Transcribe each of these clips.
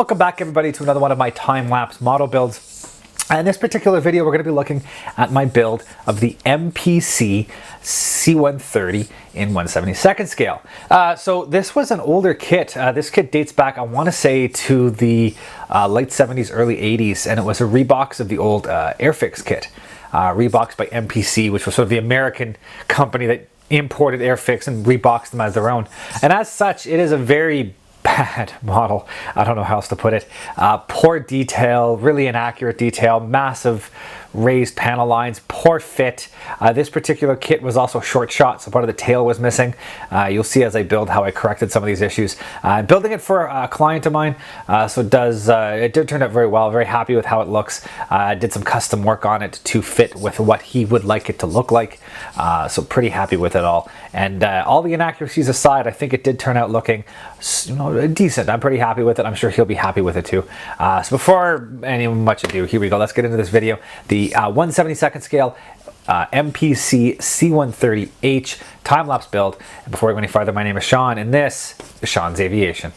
Welcome back everybody to another one of my time-lapse model builds. In this particular video we're going to be looking at my build of the MPC C-130 in 1/72nd scale. So this was an older kit. This kit dates back, I want to say, to the late 70s, early 80s, and it was a rebox of the old Airfix kit. Reboxed by MPC, which was sort of the American company that imported Airfix and reboxed them as their own. And as such, it is a very bad model. I don't know how else to put it. Poor detail, really inaccurate detail, massive raised panel lines, poor fit. This particular kit was also short shot, so part of the tail was missing. You'll see as I build how I corrected some of these issues. I'm building it for a client of mine, so it did turn out very well. Very happy with how it looks. I did some custom work on it to fit with what he would like it to look like, so pretty happy with it all. And all the inaccuracies aside, I think it did turn out looking, you know, decent. I'm pretty happy with it. I'm sure he'll be happy with it too. So before any much ado, here we go. Let's get into this video. The 1/72nd scale MPC C-130H time-lapse build. And before we go any farther, my name is Sean, and this is Sean's Aviation.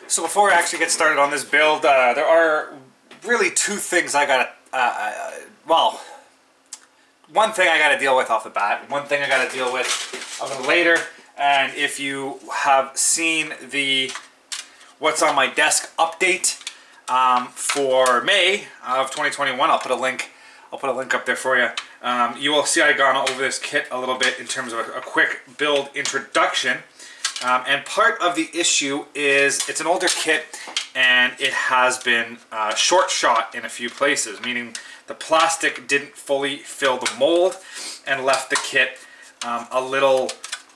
So before I actually get started on this build, there are really two things I gotta, well, one thing I gotta deal with off the bat, one thing I gotta deal with a little later, and if you have seen the What's on My Desk update for May of 2021, I'll put a link up there for you. You will see I've gone over this kit a little bit in terms of a quick build introduction. And part of the issue is it's an older kit and it has been short shot in a few places, meaning the plastic didn't fully fill the mold and left the kit a little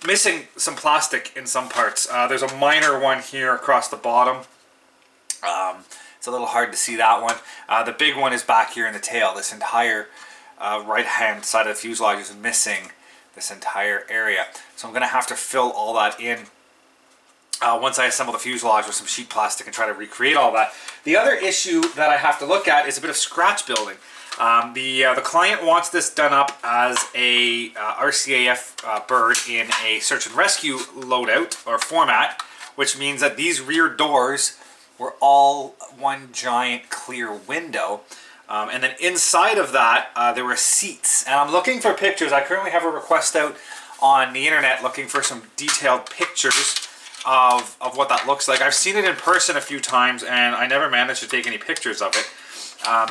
missing some plastic in some parts. There's a minor one here across the bottom. It's a little hard to see that one. The big one is back here in the tail. This entire right hand side of the fuselage is missing this entire area. So I'm going to have to fill all that in once I assemble the fuselage with some sheet plastic and try to recreate all that. The other issue that I have to look at is a bit of scratch building. The client wants this done up as a RCAF bird in a search and rescue loadout or format, which means that these rear doors were all one giant clear window. And then inside of that, there were seats. And I'm looking for pictures. I currently have a request out on the internet looking for some detailed pictures of what that looks like. I've seen it in person a few times and I never managed to take any pictures of it.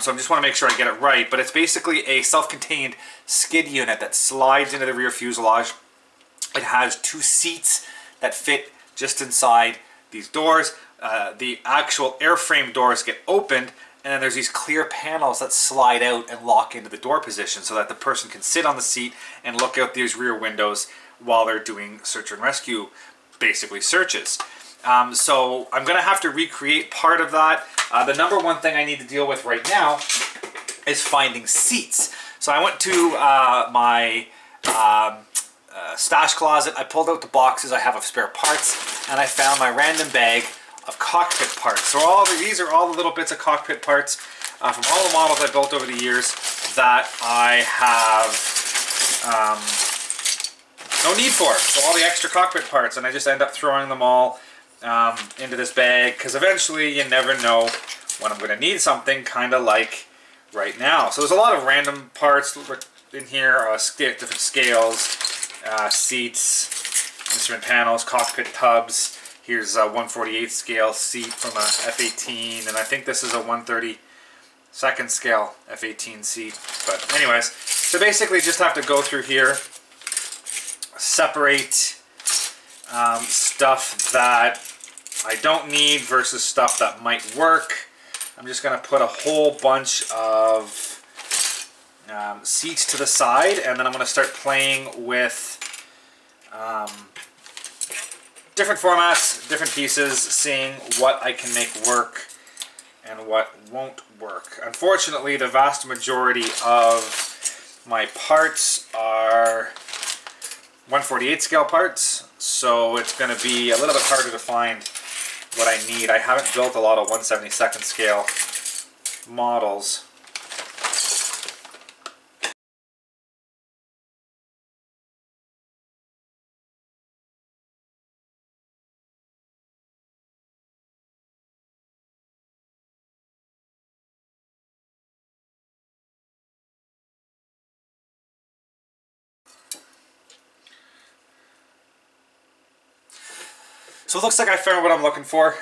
So I just want to make sure I get it right. But it's basically a self-contained skid unit that slides into the rear fuselage. It has two seats that fit just inside these doors. The actual airframe doors get opened, and then there's these clear panels that slide out and lock into the door position so that the person can sit on the seat and look out these rear windows while they're doing search and rescue, basically searches. So I'm going to have to recreate part of that. The number one thing I need to deal with right now is finding seats. So I went to my stash closet. I pulled out the boxes I have of spare parts, and I found my random bag of cockpit parts. So these are all the little bits of cockpit parts from all the models I built over the years that I have no need for. So all the extra cockpit parts, and I just end up throwing them all into this bag because eventually you never know when I'm going to need something, kind of like right now. So there's a lot of random parts in here, different scales, seats, instrument panels, cockpit tubs. Here's a 1/48 scale seat from a F-18, and I think this is a 1/32nd scale F-18 seat. But anyways, so basically just have to go through here, separate stuff that I don't need versus stuff that might work. I'm just going to put a whole bunch of seats to the side, and then I'm going to start playing with different formats, different pieces, seeing what I can make work and what won't work. Unfortunately, the vast majority of my parts are 1/48 scale parts, so it's going to be a little bit harder to find what I need. I haven't built a lot of 1/72 scale models. So it looks like I found what I'm looking for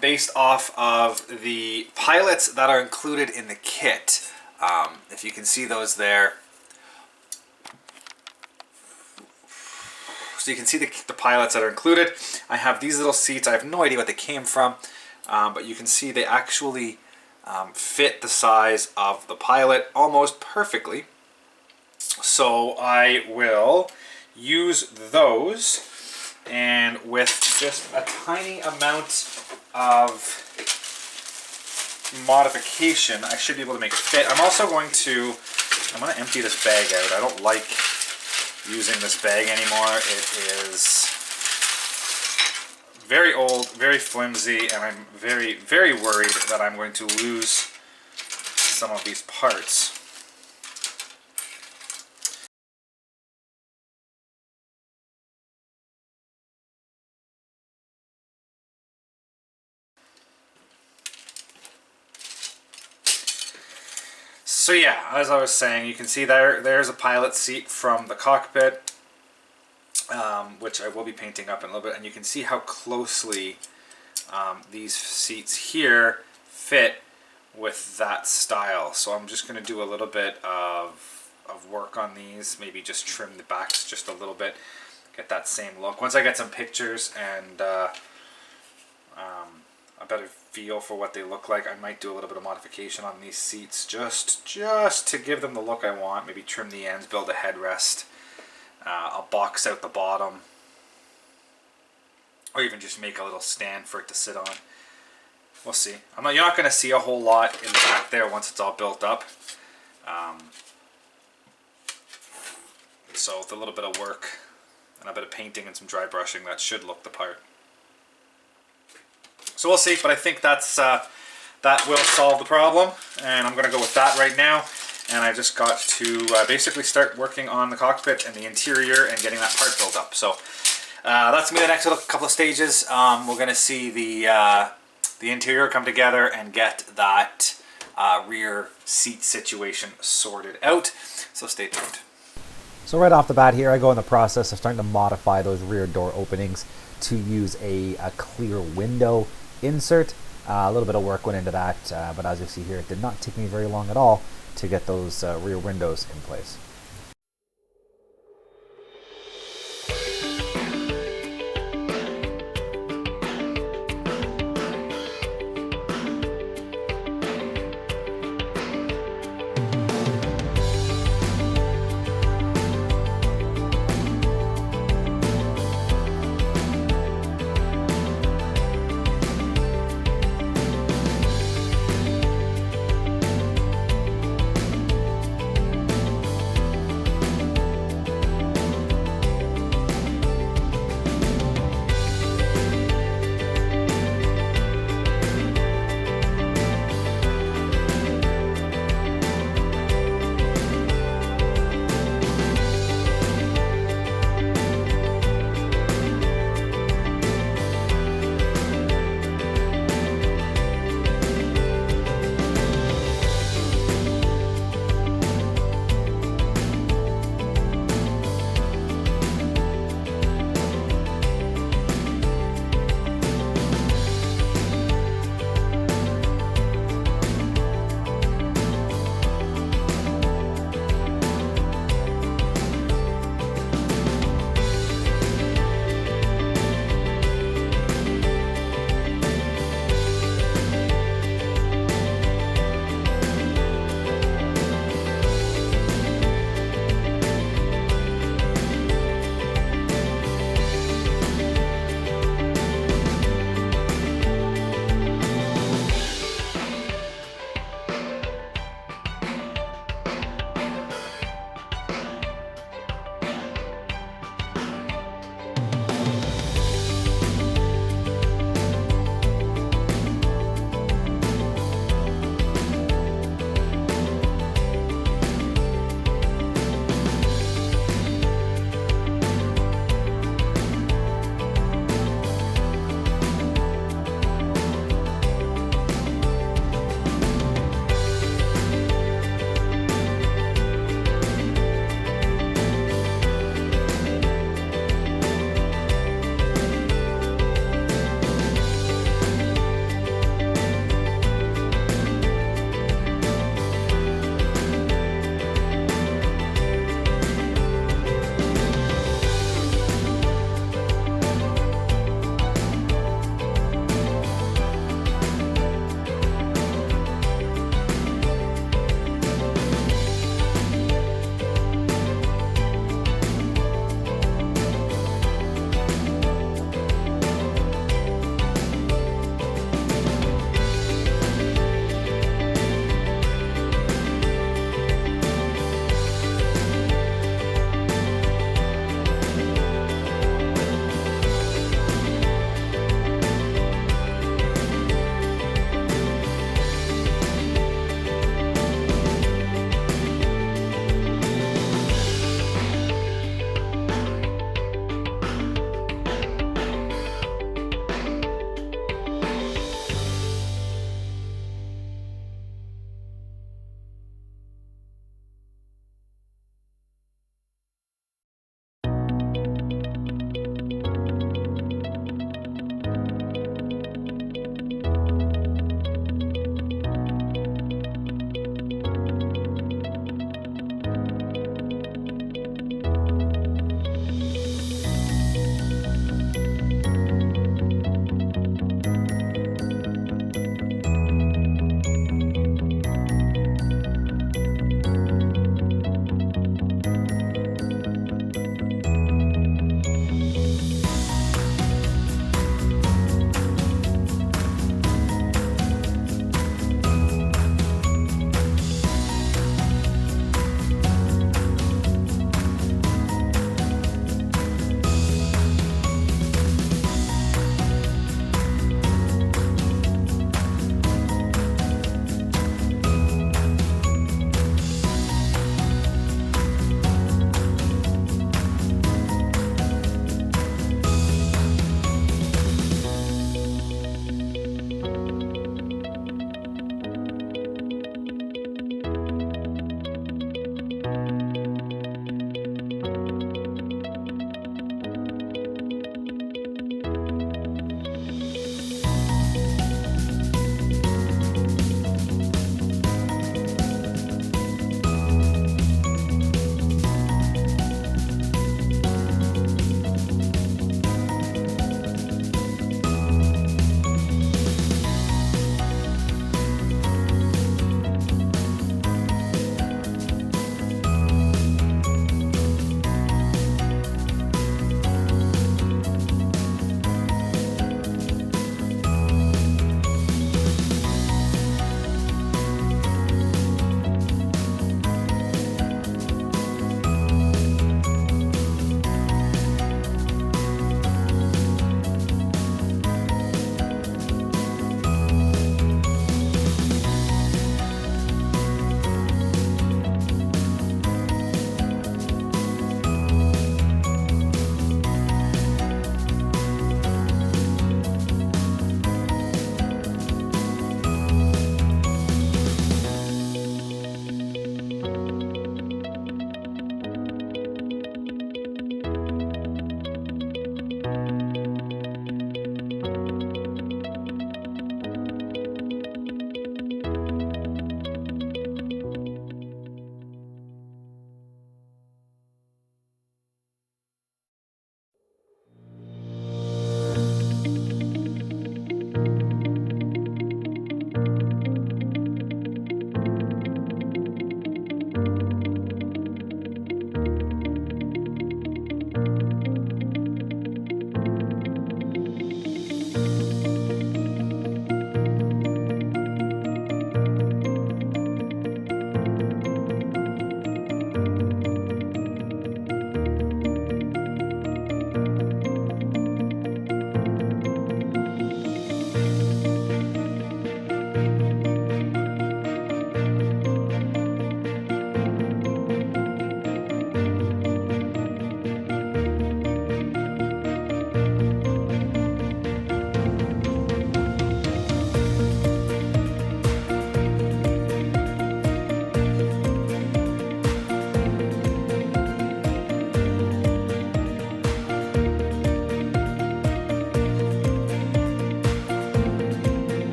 based off of the pilots that are included in the kit. If you can see those there. So you can see the pilots that are included. I have these little seats. I have no idea what they came from, but you can see they actually fit the size of the pilot almost perfectly. So I will use those. And with just a tiny amount of modification, I should be able to make it fit. I'm also going to empty this bag out. I don't like using this bag anymore. It is very old, very flimsy, and I'm very, very worried that I'm going to lose some of these parts. So yeah, as I was saying, you can see there's a pilot seat from the cockpit, which I will be painting up in a little bit, and you can see how closely these seats here fit with that style. So I'm just going to do a little bit of work on these, maybe just trim the backs just a little bit, get that same look. Once I get some pictures and a better feel for what they look like, I might do a little bit of modification on these seats just to give them the look I want. Maybe trim the ends, build a headrest, I'll box out the bottom, or even just make a little stand for it to sit on. We'll see. You're not going to see a whole lot in the back there once it's all built up. So with a little bit of work and a bit of painting and some dry brushing, that should look the part. So we'll see, but I think that will solve the problem, and I'm going to go with that right now. And I just got to basically start working on the cockpit and the interior and getting that part built up. So that's going to be the next couple of stages. We're going to see the interior come together and get that rear seat situation sorted out. So stay tuned. So right off the bat here, I go in the process of starting to modify those rear door openings to use a clear window insert. A little bit of work went into that, but as you see here, it did not take me very long at all to get those rear windows in place.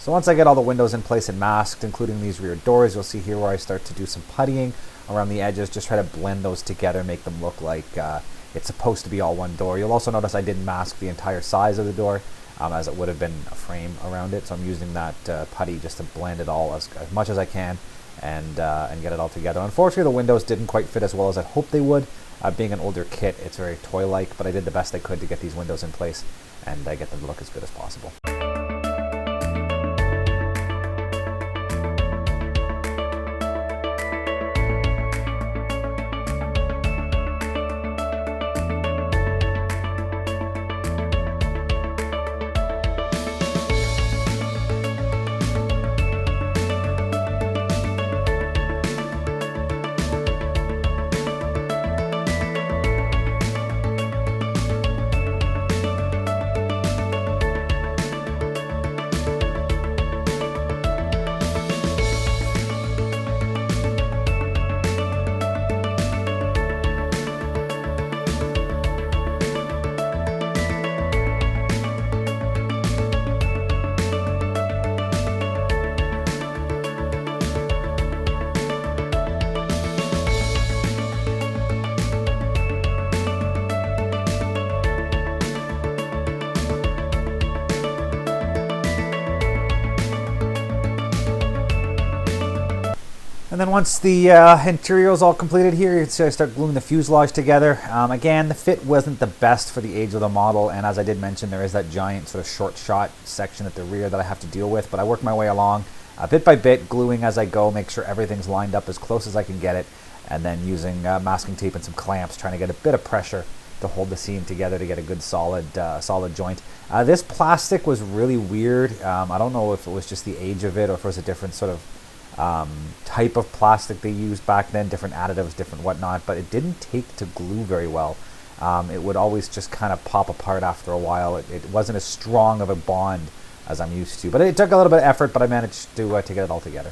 So once I get all the windows in place and masked, including these rear doors, you'll see here where I start to do some puttying around the edges, just try to blend those together, make them look like it's supposed to be all one door. You'll also notice I didn't mask the entire size of the door, as it would have been a frame around it. So I'm using that putty just to blend it all as much as I can and get it all together. Unfortunately, the windows didn't quite fit as well as I hoped they would. Being an older kit, it's very toy-like, but I did the best I could to get these windows in place and get them to look as good as possible. And then once the interior is all completed here, you can see I start gluing the fuselage together. Again, the fit wasn't the best for the age of the model, and as I did mention, there is that giant sort of short shot section at the rear that I have to deal with, but I work my way along bit by bit, gluing as I go, make sure everything's lined up as close as I can get it, and then using masking tape and some clamps, trying to get a bit of pressure to hold the seam together to get a good solid joint. This plastic was really weird. I don't know if it was just the age of it or if it was a different sort of type of plastic they used back then, different additives, different whatnot, but it didn't take to glue very well. It would always just kind of pop apart after a while. It wasn't as strong of a bond as I'm used to, but it took a little bit of effort, but I managed to get it all together.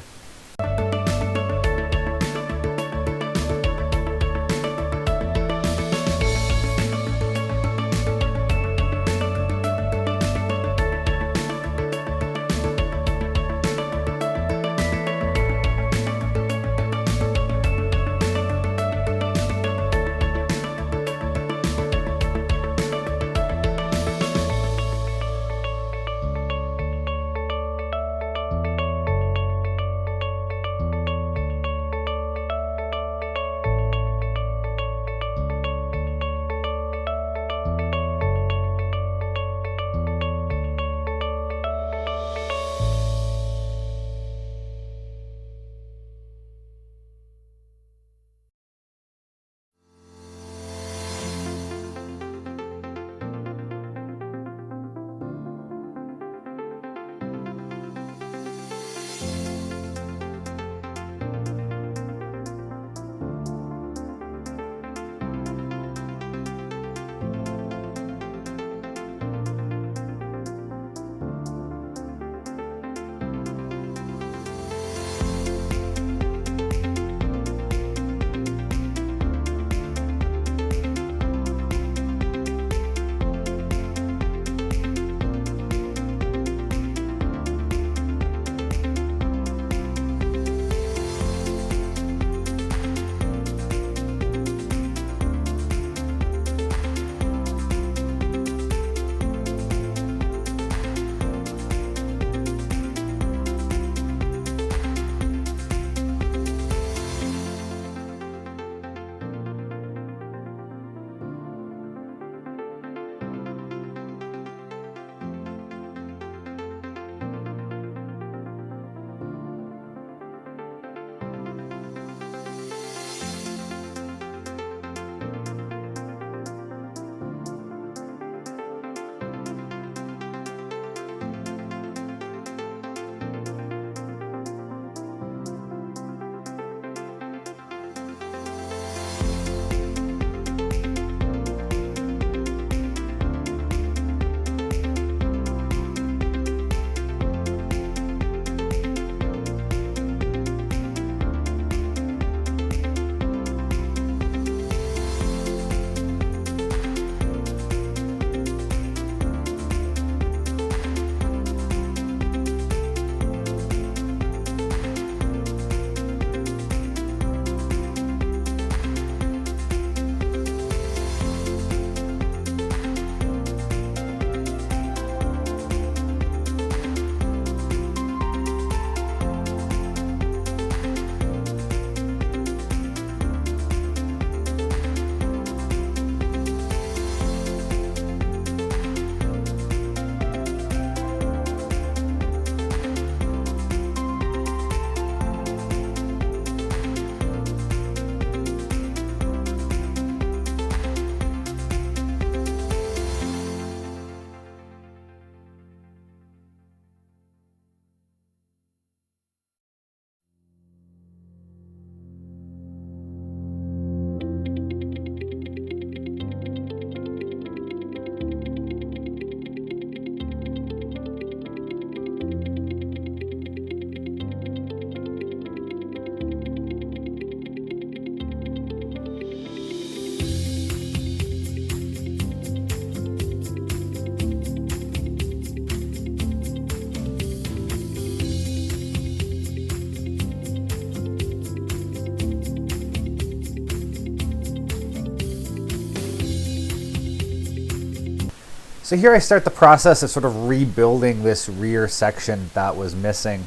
So here I start the process of sort of rebuilding this rear section that was missing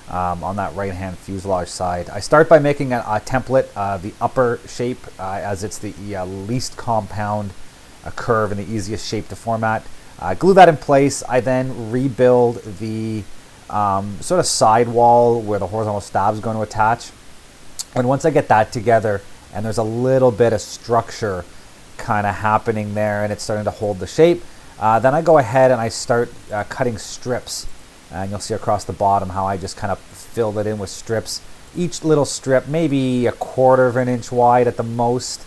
on that right-hand fuselage side. I start by making a template, the upper shape, as it's the least compound curve and the easiest shape to format. Glue that in place. I then rebuild the sort of sidewall where the horizontal stab is going to attach. And once I get that together and there's a little bit of structure kind of happening there and it's starting to hold the shape, then I go ahead and I start cutting strips. And you'll see across the bottom how I just kind of fill it in with strips. Each little strip maybe 1/4 of an inch wide at the most.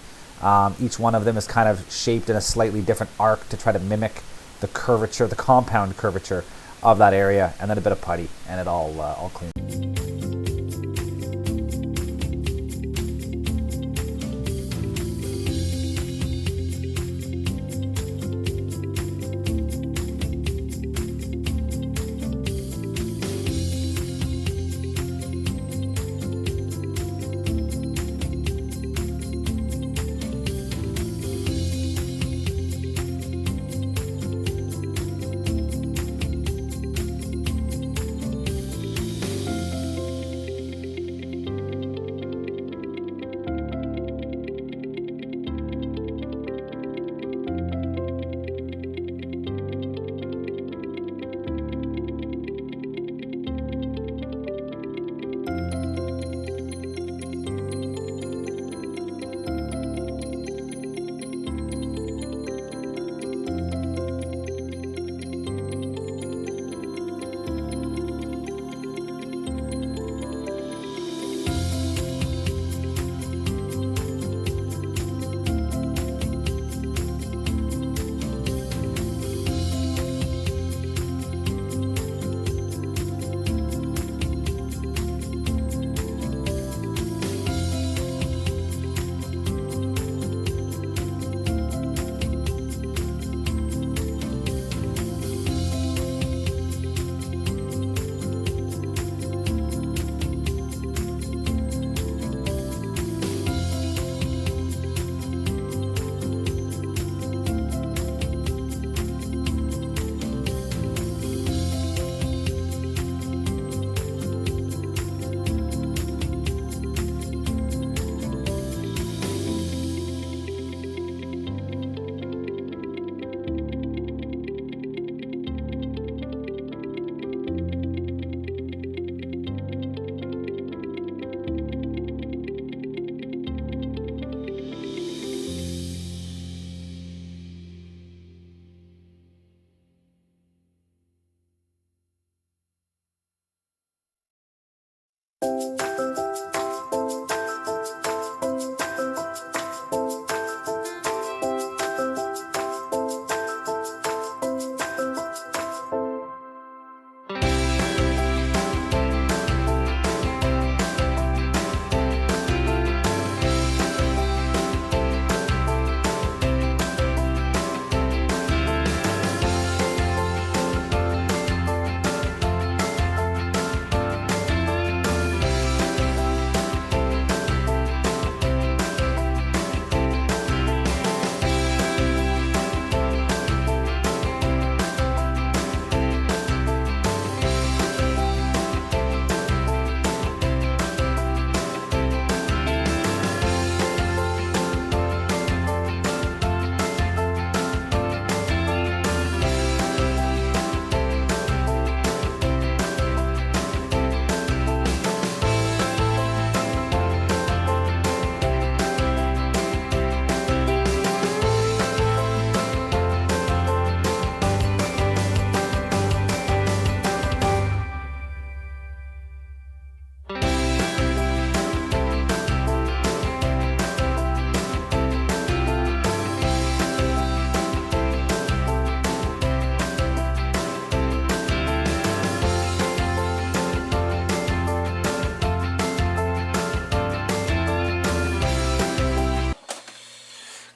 Each one of them is kind of shaped in a slightly different arc to try to mimic the curvature, the compound curvature of that area, and then a bit of putty, and it all clean.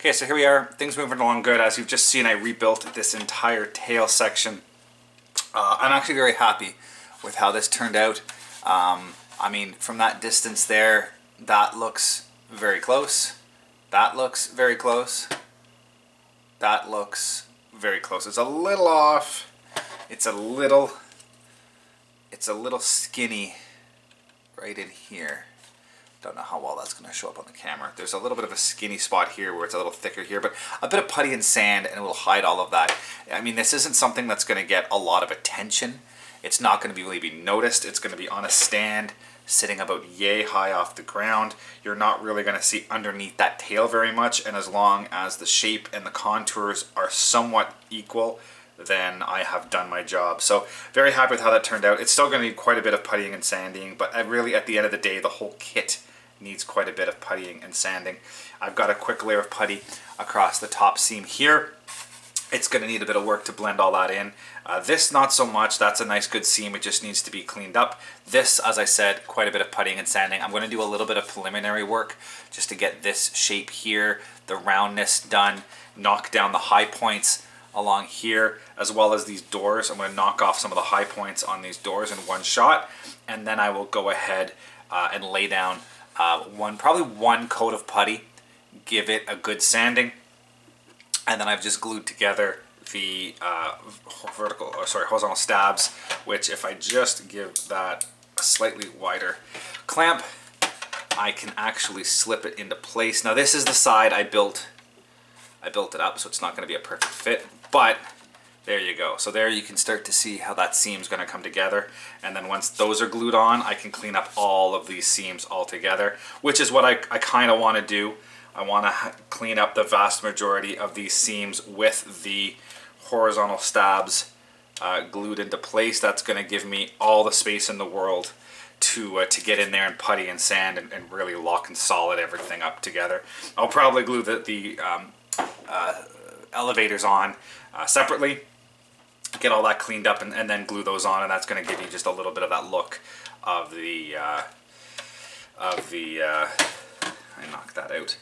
Okay, so here we are, things moving along good. As you've just seen, I rebuilt this entire tail section. I'm actually very happy with how this turned out. I mean, from that distance there, that looks very close. That looks very close. That looks very close. It's a little off. It's a little skinny right in here. Don't know how well that's going to show up on the camera. There's a little bit of a skinny spot here where it's a little thicker here, but a bit of putty and sand and it will hide all of that. I mean, this isn't something that's going to get a lot of attention. It's not going to really be noticed. It's going to be on a stand sitting about yay high off the ground. You're not really going to see underneath that tail very much, and as long as the shape and the contours are somewhat equal, then I have done my job. So very happy with how that turned out. It's still going to need quite a bit of puttying and sanding, but really at the end of the day, the whole kit needs quite a bit of puttying and sanding. I've got a quick layer of putty across the top seam here. It's going to need a bit of work to blend all that in. This, not so much. That's a nice good seam. It just needs to be cleaned up. This, as I said, quite a bit of puttying and sanding. I'm going to do a little bit of preliminary work just to get this shape here, the roundness done, knock down the high points along here, as well as these doors. I'm going to knock off some of the high points on these doors in one shot, and then I will go ahead and lay down probably one coat of putty, give it a good sanding, and then I've just glued together the horizontal stabs, which if I just give that a slightly wider clamp, I can actually slip it into place. Now this is the side I built it up, so it's not going to be a perfect fit, but there you go. So there you can start to see how that seam's going to come together, and then once those are glued on, I can clean up all of these seams all together, which is what I kind of want to do. I want to clean up the vast majority of these seams with the horizontal stabs glued into place. That's going to give me all the space in the world to get in there and putty and sand and really lock and solid everything up together. I'll probably glue the elevators on separately, get all that cleaned up, and then glue those on, and that's going to give you just a little bit of that look of the I knocked that out.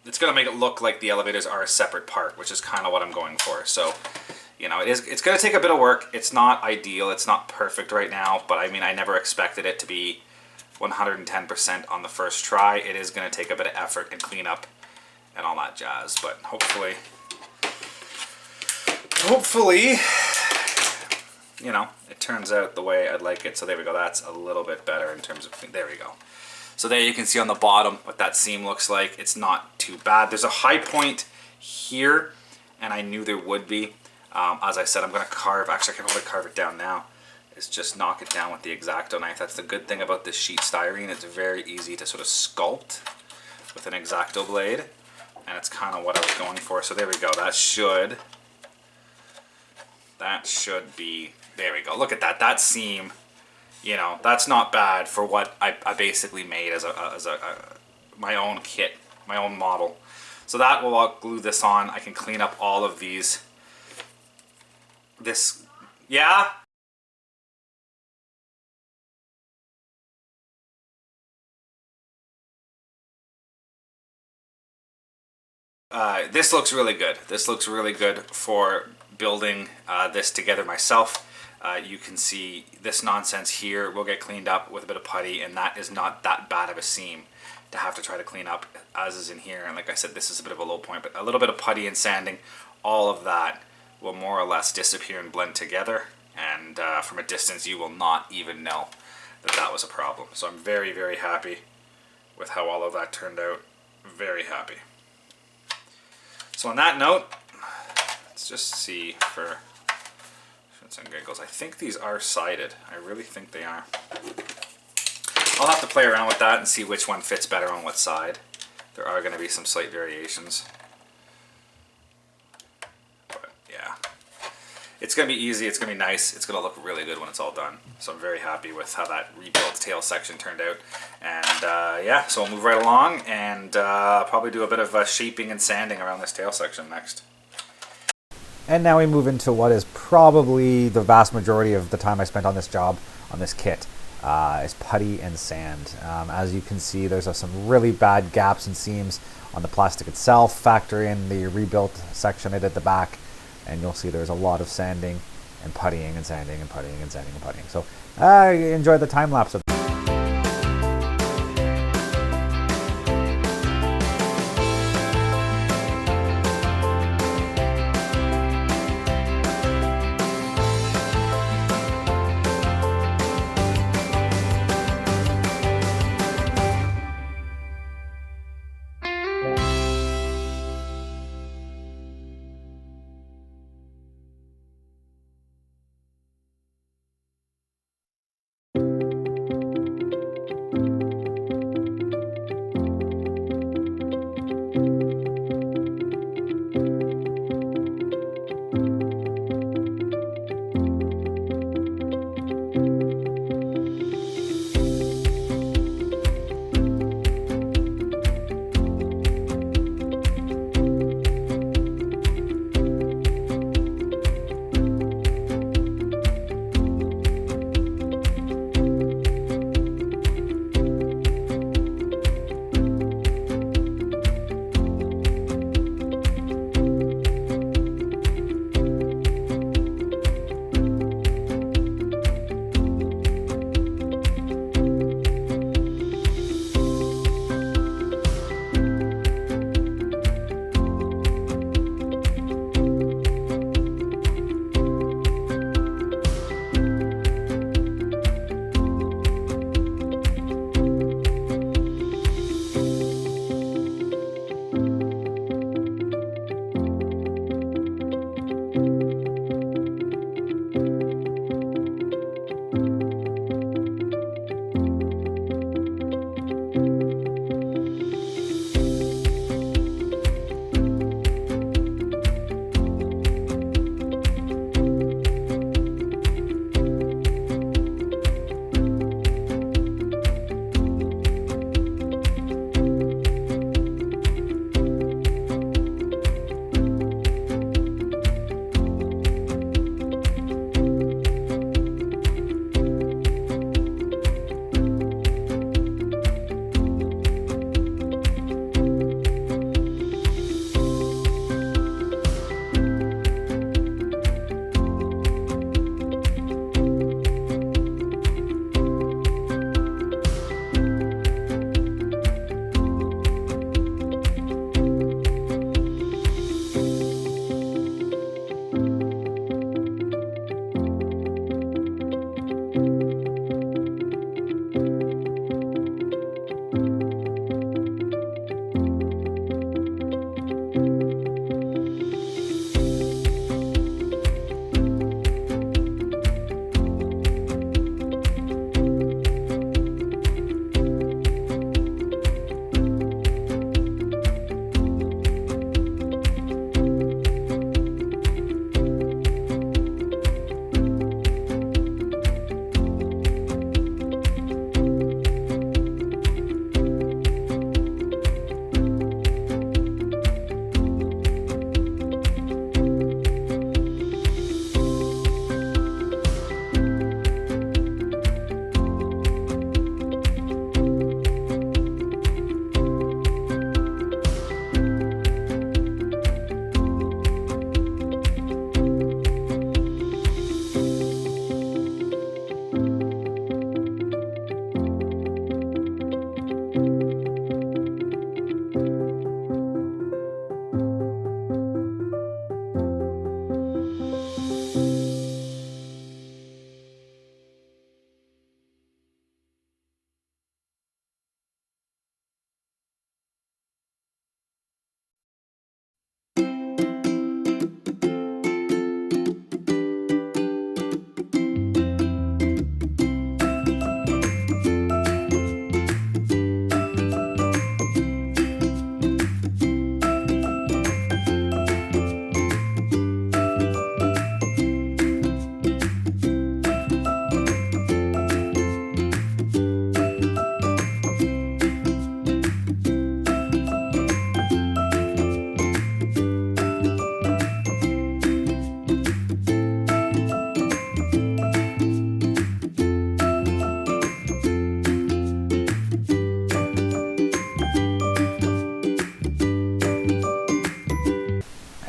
It's going to make it look like the elevators are a separate part, which is kind of what I'm going for. So, you know, it's going to take a bit of work. It's not ideal. It's not perfect right now, but I mean, I never expected it to be 110% on the first try. It is going to take a bit of effort and cleanup and all that jazz, but hopefully, you know, it turns out the way I'd like it. So there we go. That's a little bit better in terms of clean. There we go. So there you can see on the bottom what that seam looks like. It's not too bad. There's a high point here, and I knew there would be. As I said, I'm going to carve. Actually, I can probably carve it down now. Is just knock it down with the X-Acto knife. That's the good thing about this sheet styrene. It's very easy to sort of sculpt with an X-Acto blade, and it's kind of what I was going for. So there we go. That should be, there we go. Look at that. That seam, you know, that's not bad for what I basically made as my own kit, my own model. So that will, I'll glue this on. I can clean up all of these. Yeah? This looks really good. This looks really good for building this together myself. You can see this nonsense here will get cleaned up with a bit of putty, and that is not that bad of a seam to have to try to clean up, as is in here. And like I said, this is a bit of a low point, but a little bit of putty and sanding, all of that will more or less disappear and blend together, and from a distance you will not even know that that was a problem. So I'm very, very happy with how all of that turned out. Very happy. So on that note, let's just see for shits and giggles. I think these are sided. I really think they are. I'll have to play around with that and see which one fits better on what side. There are going to be some slight variations. But yeah, it's going to be easy. It's going to be nice. It's going to look really good when it's all done. So I'm very happy with how that rebuilt tail section turned out. And yeah, so we'll move right along and probably do a bit of shaping and sanding around this tail section next. And now we move into what is probably the vast majority of the time I spent on this job, on this kit, is putty and sand. As you can see, there's some really bad gaps and seams on the plastic itself. Factor in the rebuilt section I did at the back, and you'll see there's a lot of sanding and puttying and sanding and puttying and sanding and puttying. So enjoy the time lapse of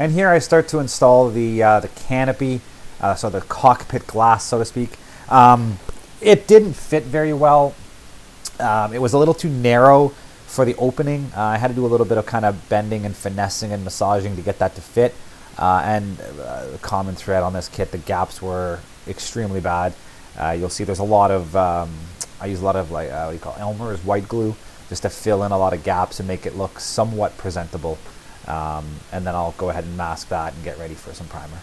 And here I start to install the canopy, so the cockpit glass, so to speak. It didn't fit very well. It was a little too narrow for the opening. I had to do a little bit of kind of bending and finessing and massaging to get that to fit. The common thread on this kit, the gaps were extremely bad. You'll see there's a lot of, I use a lot of like, what do you call it? Elmer's white glue, just to fill in a lot of gaps and make it look somewhat presentable. And then I'll go ahead and mask that and get ready for some primer.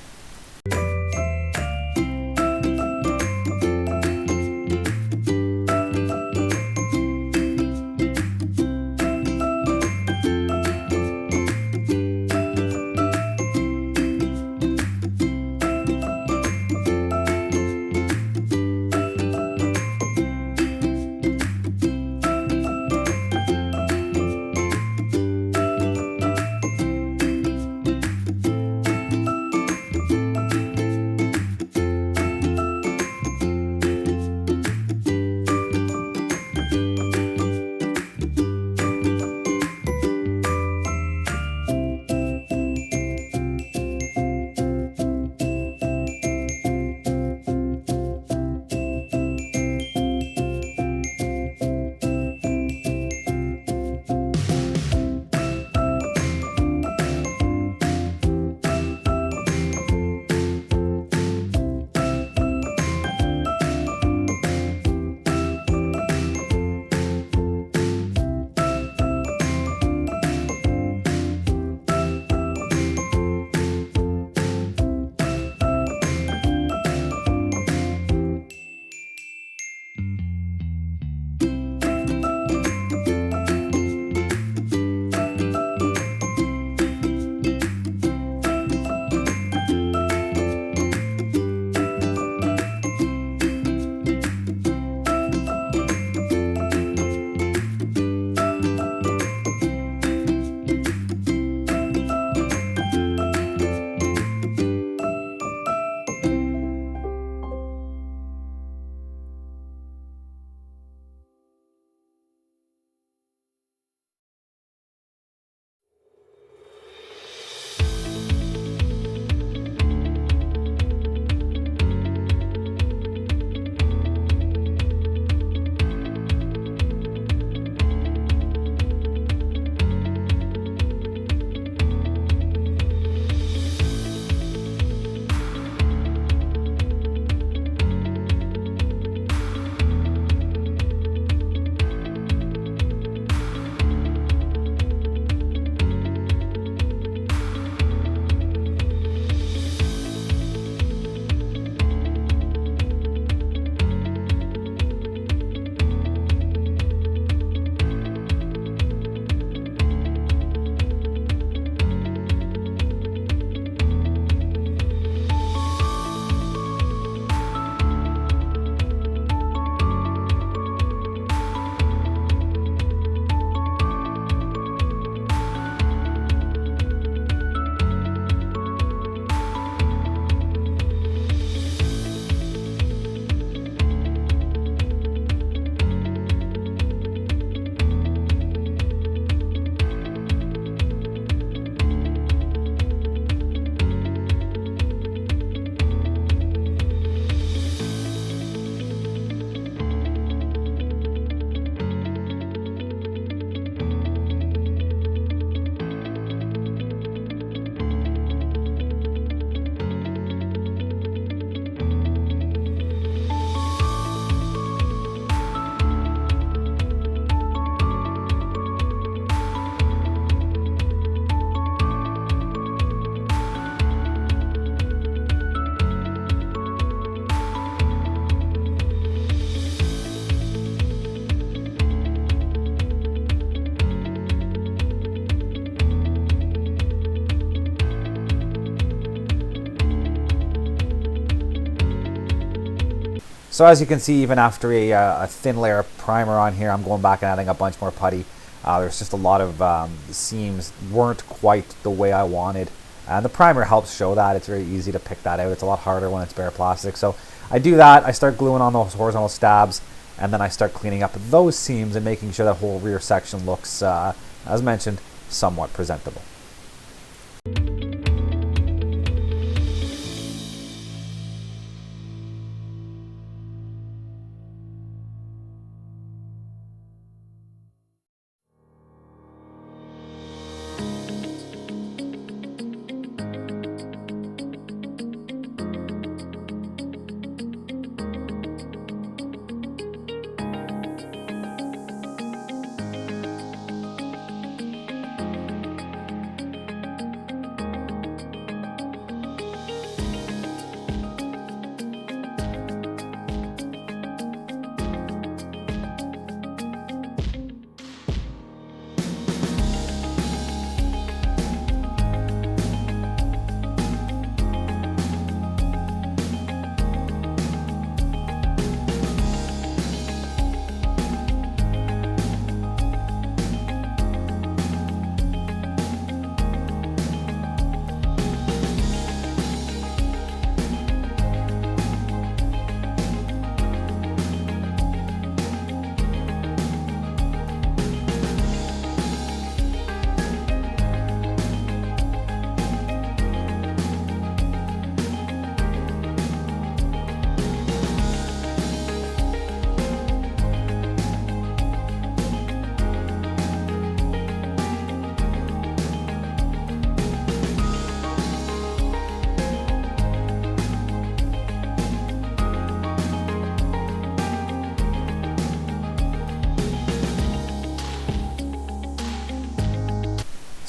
So as you can see, even after a thin layer of primer on here, I'm going back and adding a bunch more putty. There's just a lot of the seams weren't quite the way I wanted. And the primer helps show that. It's very easy to pick that out. It's a lot harder when it's bare plastic. So I do that. I start gluing on those horizontal stabs, and then I start cleaning up those seams and making sure that whole rear section looks, as mentioned, somewhat presentable.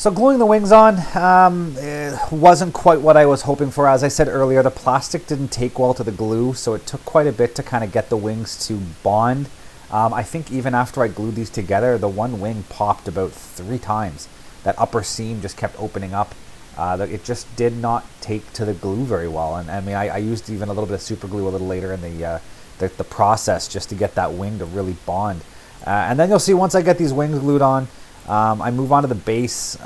So gluing the wings on it wasn't quite what I was hoping for. As I said earlier, the plastic didn't take well to the glue, so it took quite a bit to kind of get the wings to bond. I think even after I glued these together, the one wing popped about 3 times. That upper seam just kept opening up. It just did not take to the glue very well. And I mean, I used even a little bit of super glue a little later in the process just to get that wing to really bond. And then you'll see once I get these wings glued on, I move on to the base.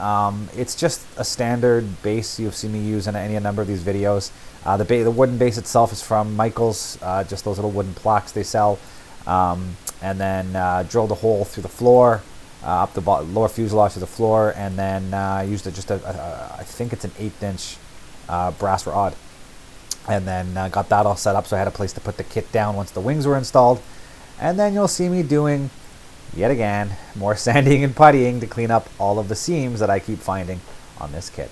It's just a standard base you've seen me use in any number of these videos. The wooden base itself is from Michaels, just those little wooden plaques they sell. And then drilled a hole through the floor, up the lower fuselage to the floor, and then used I think it's an 1/8 inch brass rod. And then got that all set up, so I had a place to put the kit down once the wings were installed. And then you'll see me doing, yet again, more sanding and puttying to clean up all of the seams that I keep finding on this kit.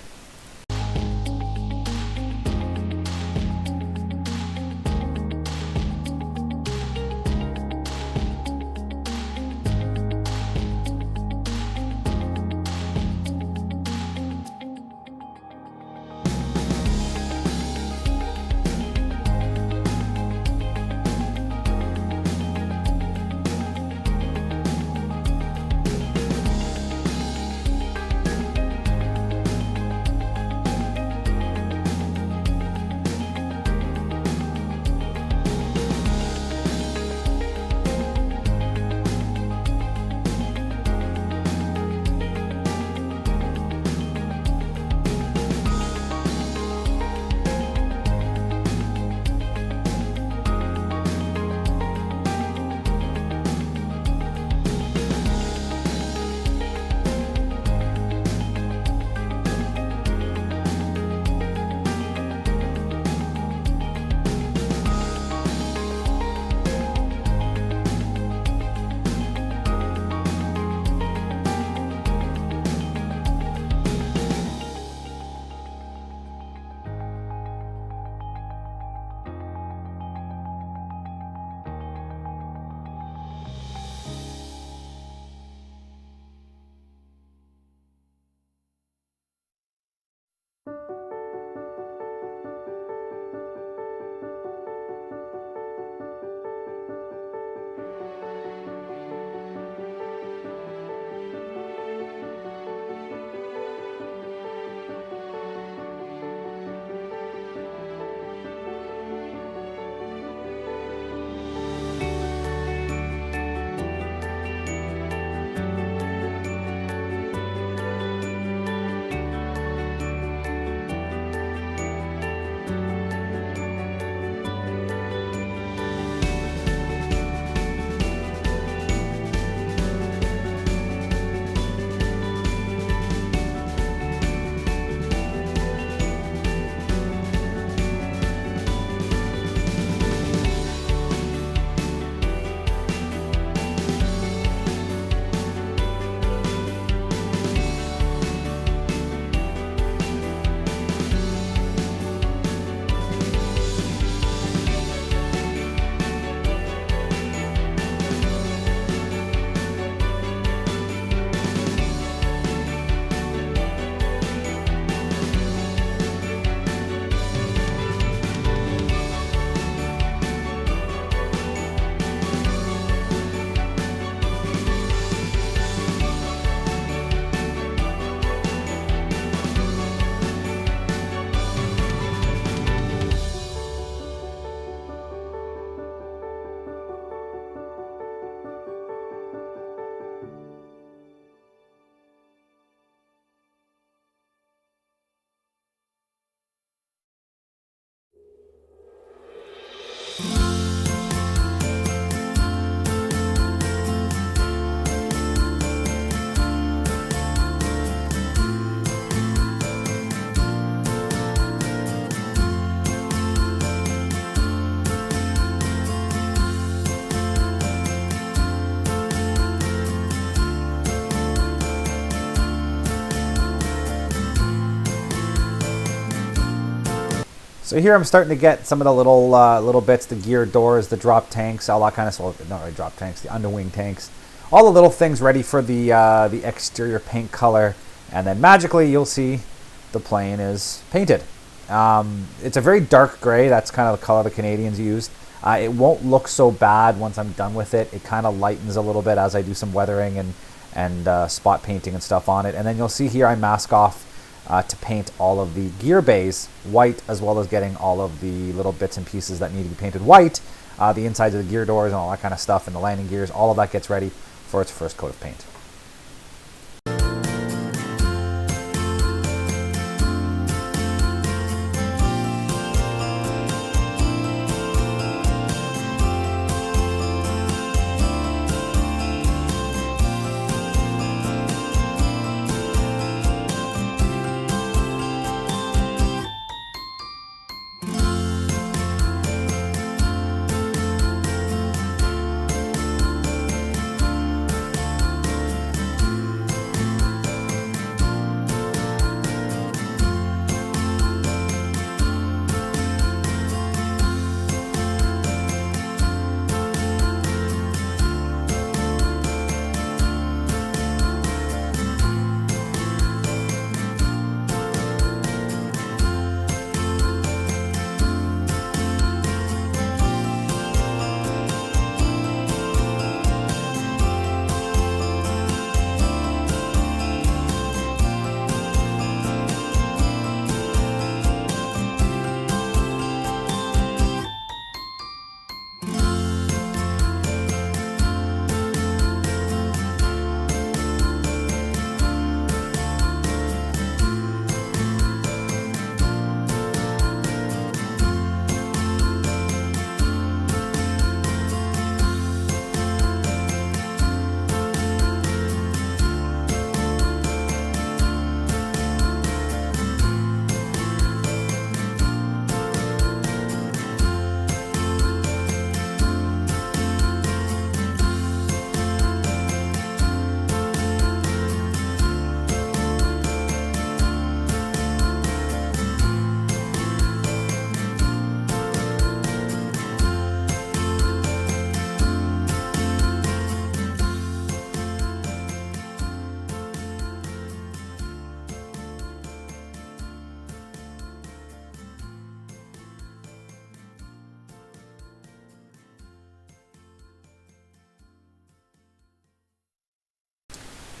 So here I'm starting to get some of the little bits, the gear doors, the drop tanks, all that kind of stuff. Not really drop tanks, the underwing tanks. All the little things ready for the exterior paint color and then magically you'll see the plane is painted. It's a very dark gray. That's kind of the color the Canadians used. It won't look so bad once I'm done with it. It kind of lightens a little bit as I do some weathering and spot painting and stuff on it. And then you'll see here I mask off to paint all of the gear bays white, as well as getting all of the little bits and pieces that need to be painted white. The insides of the gear doors and all that kind of stuff, and the landing gears, all of that gets ready for its first coat of paint.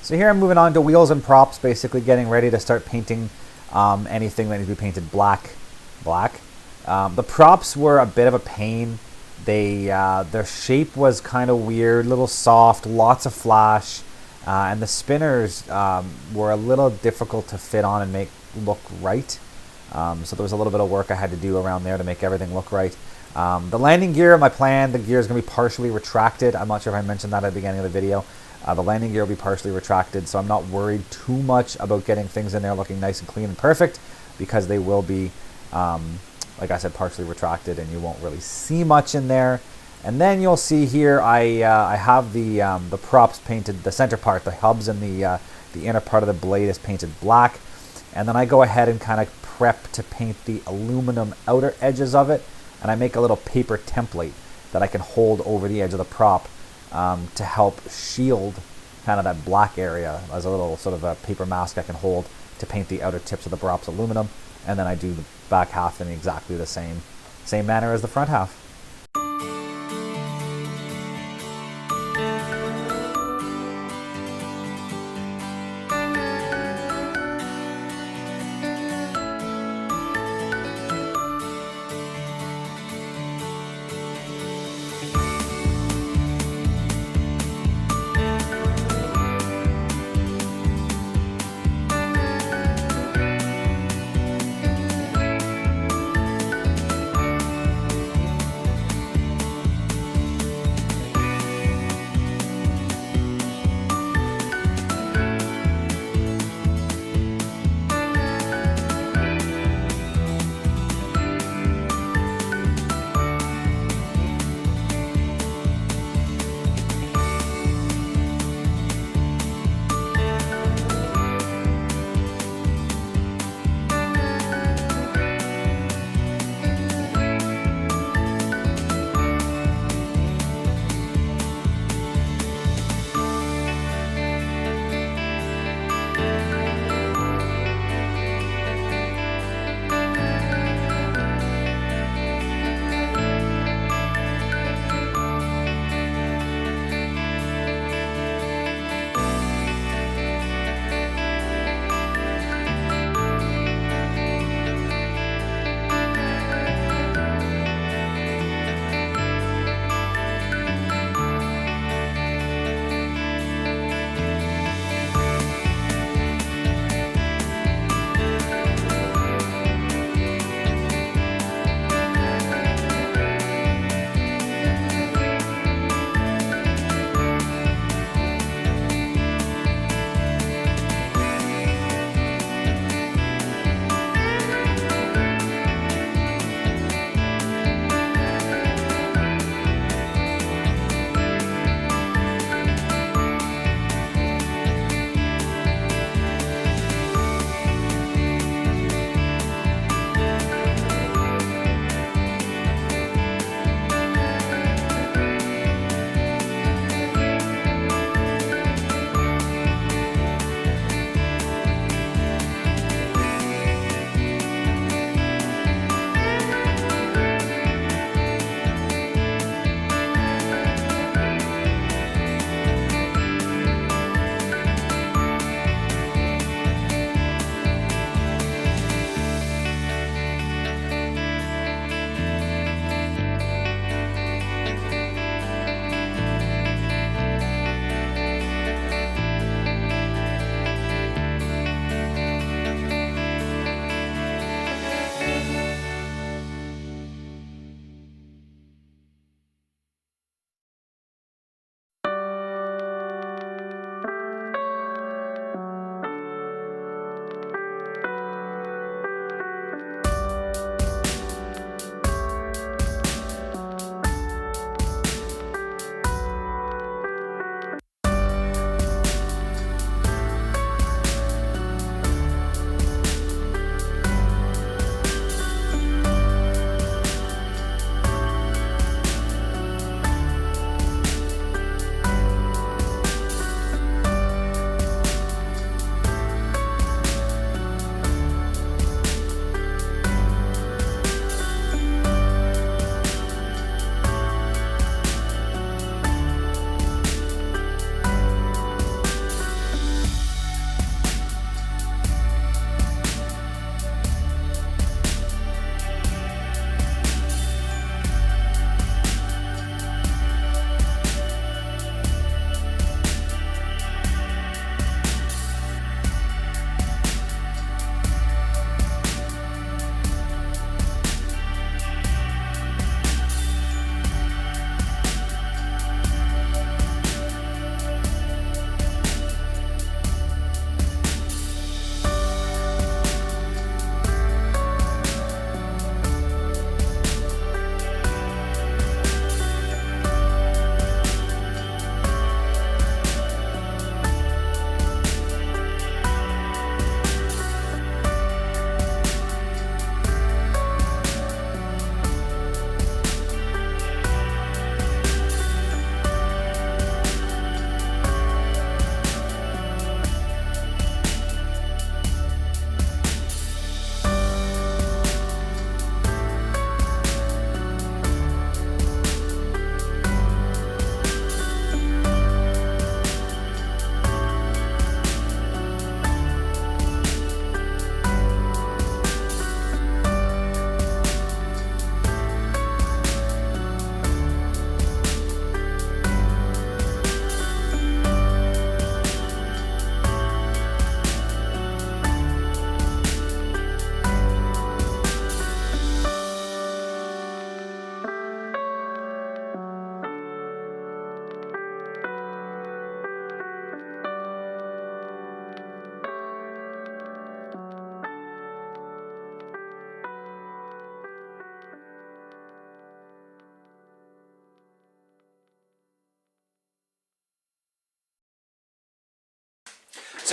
So here I'm moving on to wheels and props, basically getting ready to start painting anything that needs to be painted black. The props were a bit of a pain. Their shape was kind of weird, little soft, lots of flash, and the spinners were a little difficult to fit on and make look right. So there was a little bit of work I had to do around there to make everything look right. The landing gear, my plan, the gear is going to be partially retracted. I'm not sure if I mentioned that at the beginning of the video. The landing gear will be partially retracted, so I'm not worried too much about getting things in there looking nice and clean and perfect, because they will be, like I said, partially retracted, and you won't really see much in there. And then you'll see here I have the props painted, the center part, the hubs and the inner part of the blade is painted black. And then I go ahead and kind of prep to paint the aluminum outer edges of it, and I make a little paper template that I can hold over the edge of the prop to help shield kind of that black area as a little sort of a paper mask I can hold to paint the outer tips of the props aluminum. And then I do the back half in exactly the same manner as the front half.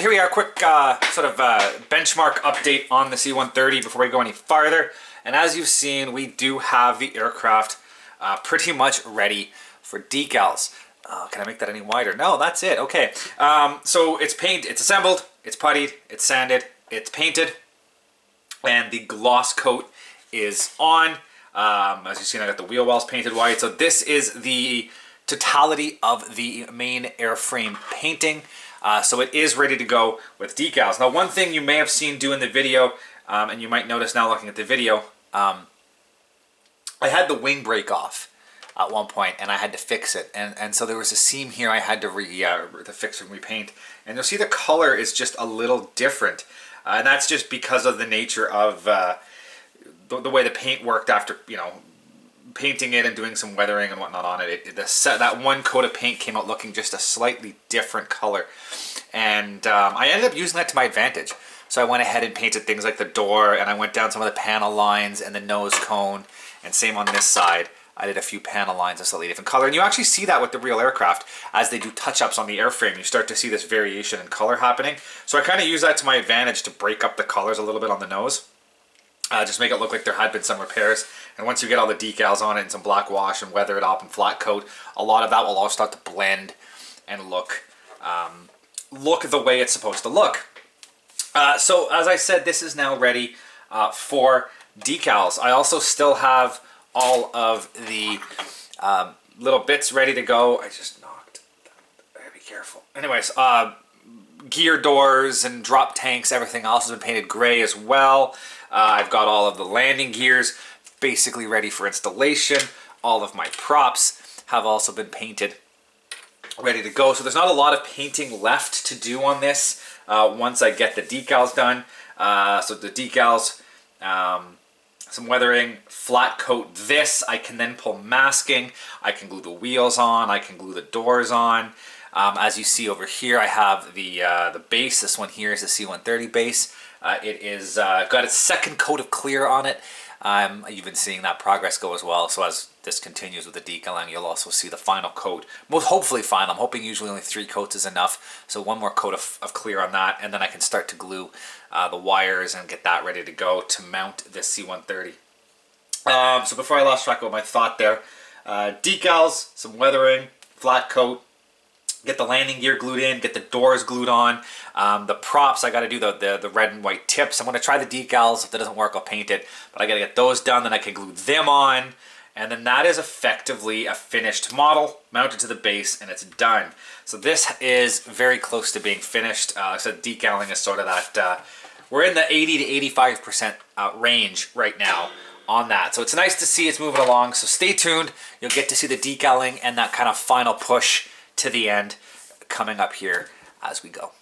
So here we are, quick benchmark update on the C-130 before we go any farther. And as you've seen, we do have the aircraft pretty much ready for decals. Can I make that any wider? No, that's it. Okay. So it's it's assembled, it's puttied, it's sanded, it's painted, and the gloss coat is on. As you've seen, I got the wheel wells painted white. So this is the totality of the main airframe painting. So it is ready to go with decals. Now, one thing you may have seen doing the video, and you might notice now looking at the video, I had the wing break off at one point, and I had to fix it. And so there was a seam here I had to fix and repaint. And you'll see the color is just a little different. And that's just because of the nature of the way the paint worked after, painting it and doing some weathering and whatnot on it. That one coat of paint came out looking just a slightly different color. And I ended up using that to my advantage. So I went ahead and painted things like the door, and I went down some of the panel lines and the nose cone, and same on this side. I did a few panel lines of slightly different color. And you actually see that with the real aircraft. As they do touch-ups on the airframe, you start to see this variation in color happening. So I kind of use that to my advantage to break up the colors a little bit on the nose. Just make it look like there had been some repairs. And once you get all the decals on it and some black wash and weather it up and flat coat, a lot of that will all start to blend and look the way it's supposed to look. So as I said, this is now ready for decals. I also still have all of the little bits ready to go. I just knocked. I gotta be careful. Anyways, gear doors and drop tanks, everything else has been painted gray as well. I've got all of the landing gears basically ready for installation. All of my props have also been painted, ready to go. So there's not a lot of painting left to do on this once I get the decals done. So the decals, some weathering, flat coat this. I can then pull masking. I can glue the wheels on. I can glue the doors on. As you see over here, I have the base. This one here is the C-130 base. It is got its second coat of clear on it. You've been seeing that progress go as well. So as this continues with the decaling, you'll also see the final coat. Most hopefully final. I'm hoping usually only 3 coats is enough. So one more coat of clear on that, and then I can start to glue the wires and get that ready to go to mount this C-130. So before I lost track of my thought there, decals, some weathering, flat coat, get the landing gear glued in, get the doors glued on. The props, I got to do the red and white tips. I'm going to try the decals. If that doesn't work, I'll paint it. But I got to get those done, then I can glue them on. And then that is effectively a finished model mounted to the base, and it's done. So this is very close to being finished. Like I said, decaling is sort of that, we're in the 80 to 85% range right now on that. So it's nice to see it's moving along. So stay tuned. You'll get to see the decaling and that kind of final push to the end coming up here as we go.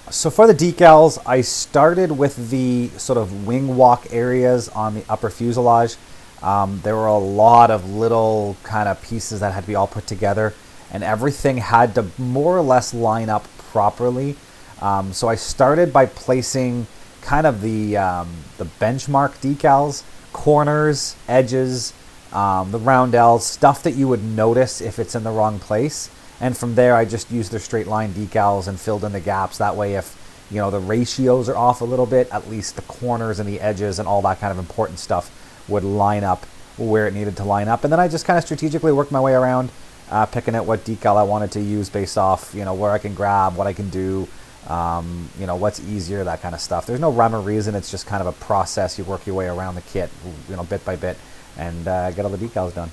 So for the decals, I started with the sort of wing walk areas on the upper fuselage. There were a lot of little kind of pieces that had to be all put together, and everything had to more or less line up properly. So I started by placing kind of the benchmark decals, corners, edges, the roundels, stuff that you would notice if it's in the wrong place. And from there, I just used the straight line decals and filled in the gaps. That way, if the ratios are off a little bit, at least the corners and the edges and all that kind of important stuff would line up where it needed to line up. And then I just kind of strategically worked my way around, picking out what decal I wanted to use based off where I can grab, what I can do, what's easier, that kind of stuff. There's no rhyme or reason. It's just kind of a process. You work your way around the kit, bit by bit, and get all the decals done.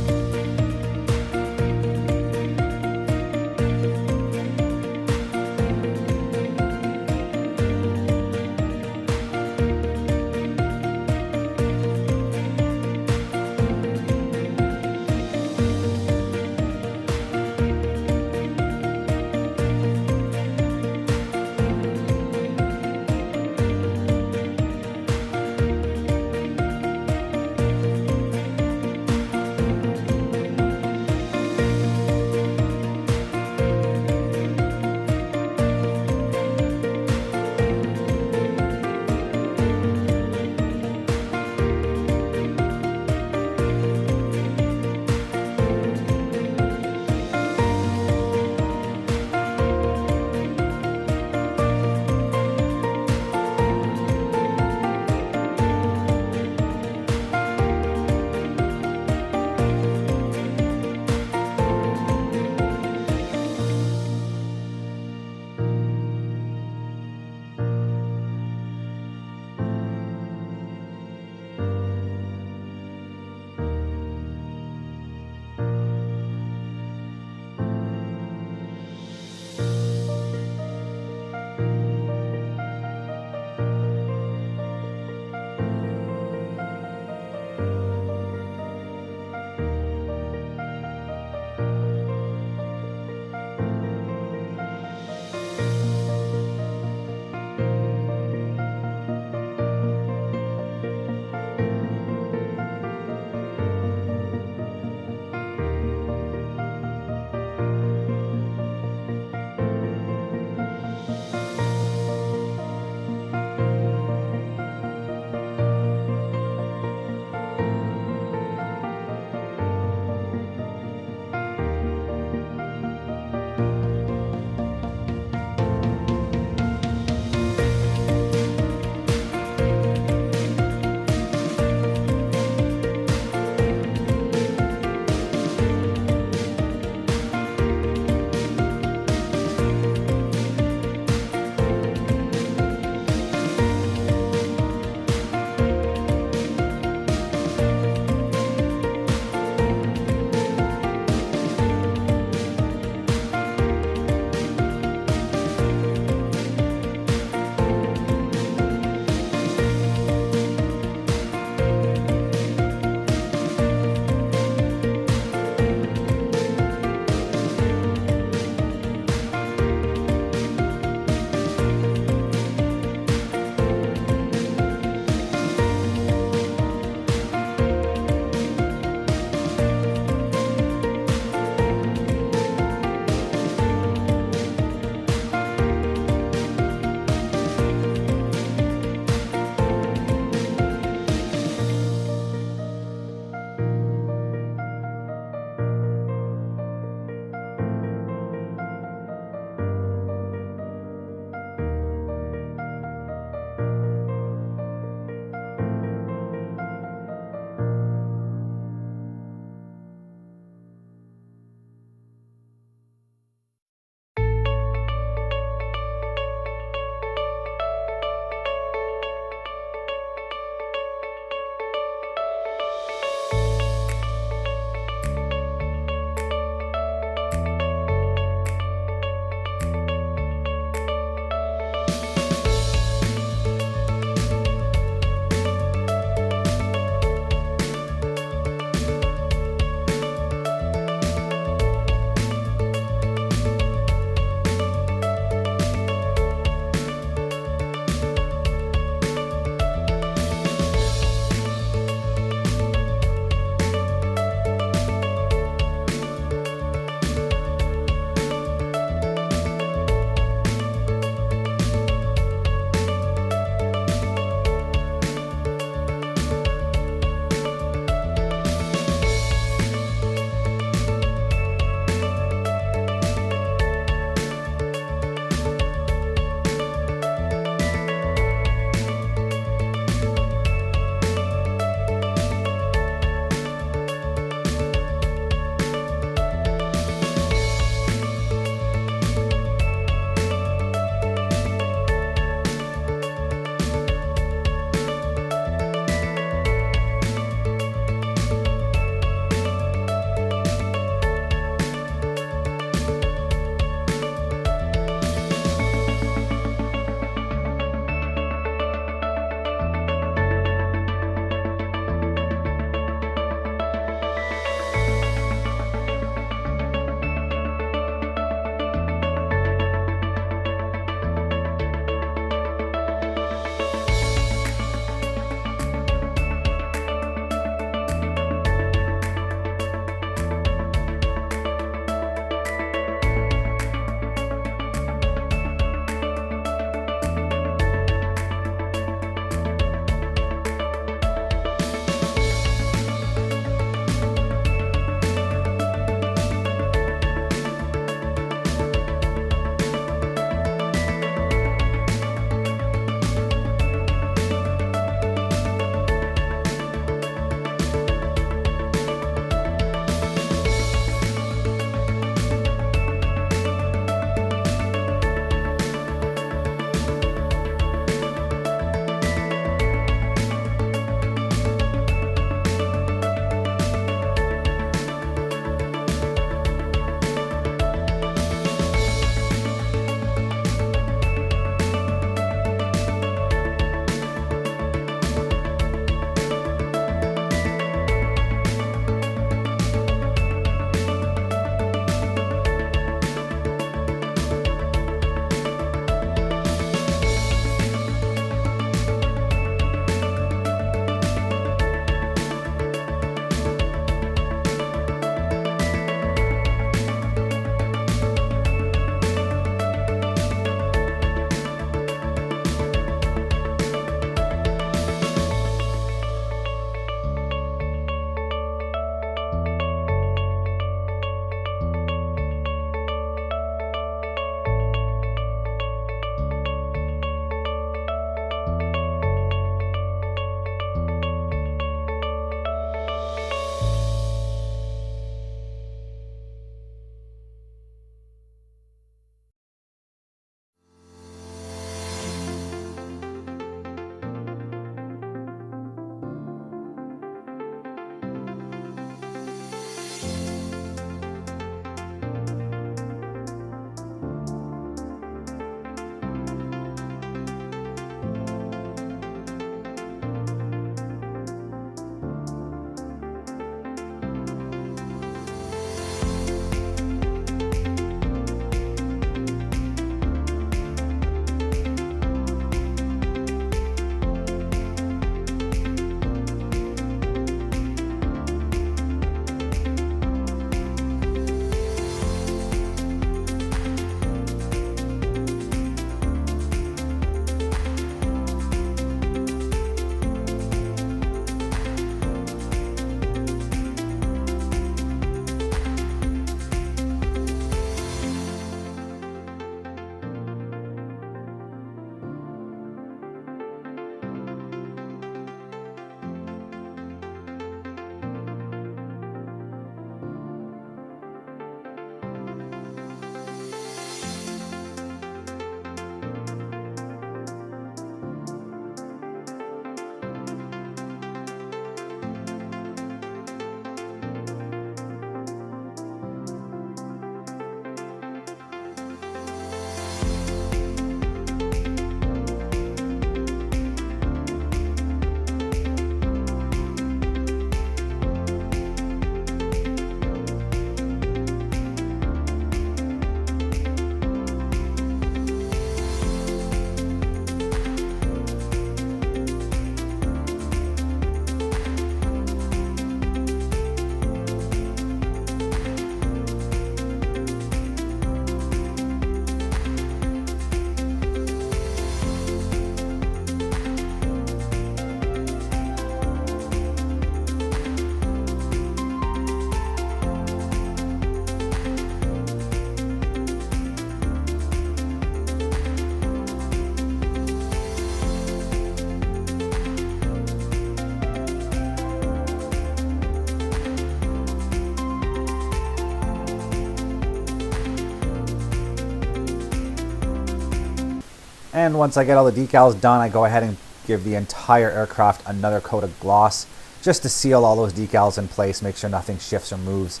And once I get all the decals done, I go ahead and give the entire aircraft another coat of gloss just to seal all those decals in place, make sure nothing shifts or moves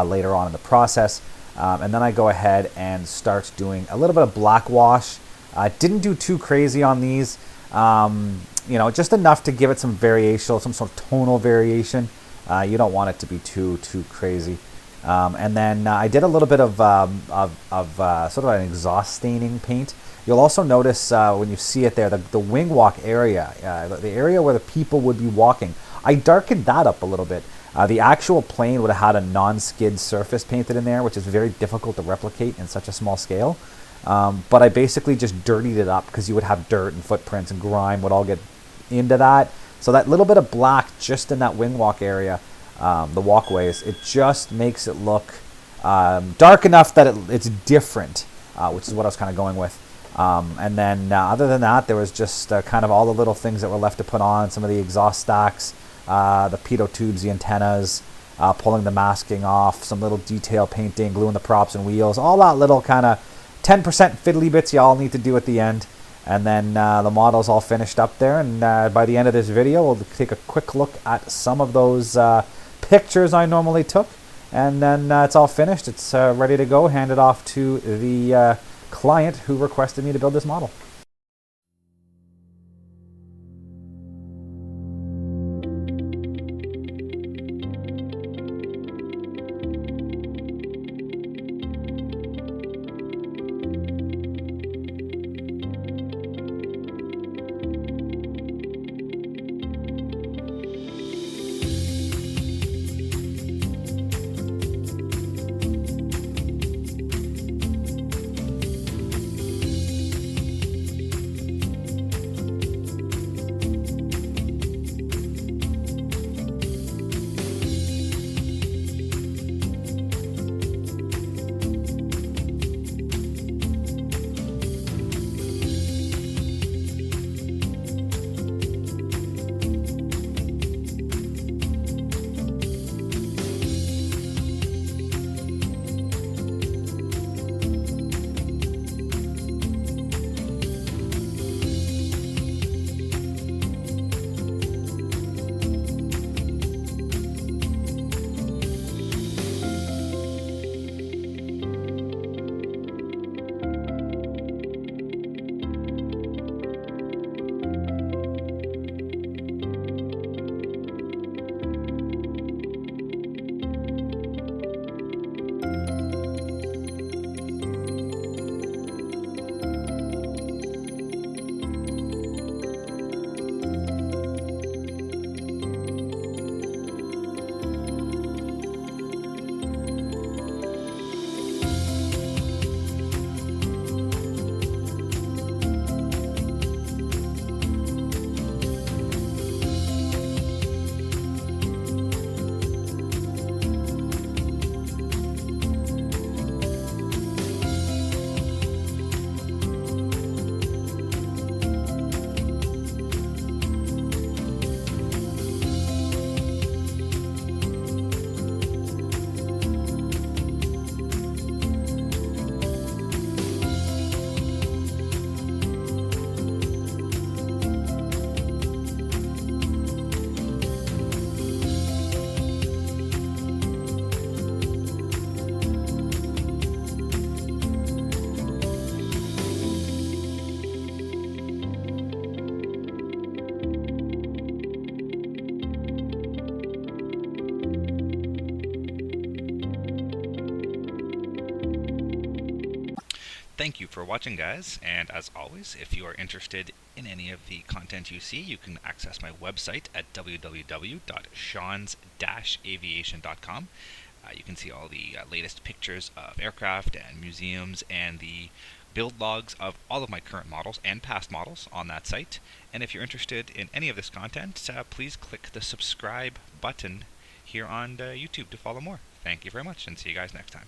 later on in the process. And then I go ahead and start doing a little bit of black wash. Didn't do too crazy on these, you know, just enough to give it some variation, some sort of tonal variation. You don't want it to be too crazy. And then I did a little bit of sort of an exhaust staining paint. You'll also notice when you see it there, the wing walk area, the area where the people would be walking, I darkened that up a little bit. The actual plane would have had a non-skid surface painted in there, which is very difficult to replicate in such a small scale. But I basically just dirtied it up because you would have dirt and footprints and grime would all get into that. So that little bit of black just in that wing walk area, the walkways, it just makes it look dark enough that it's different, which is what I was kind of going with. And then other than that, there was just kind of all the little things that were left to put on, some of the exhaust stacks, the pitot tubes, the antennas, pulling the masking off, some little detail painting, gluing the props and wheels, all that little kind of 10% fiddly bits you all need to do at the end. And then the model's all finished up there, and by the end of this video we'll take a quick look at some of those pictures I normally took, and then it's all finished. It's ready to go, hand it off to the client who requested me to build this model. Thank you for watching, guys, and as always, if you are interested in any of the content you see, you can access my website at www.seans-aviation.com. You can see all the latest pictures of aircraft and museums and the build logs of all of my current models and past models on that site. And if you're interested in any of this content, please click the subscribe button here on YouTube to follow more. Thank you very much, and see you guys next time.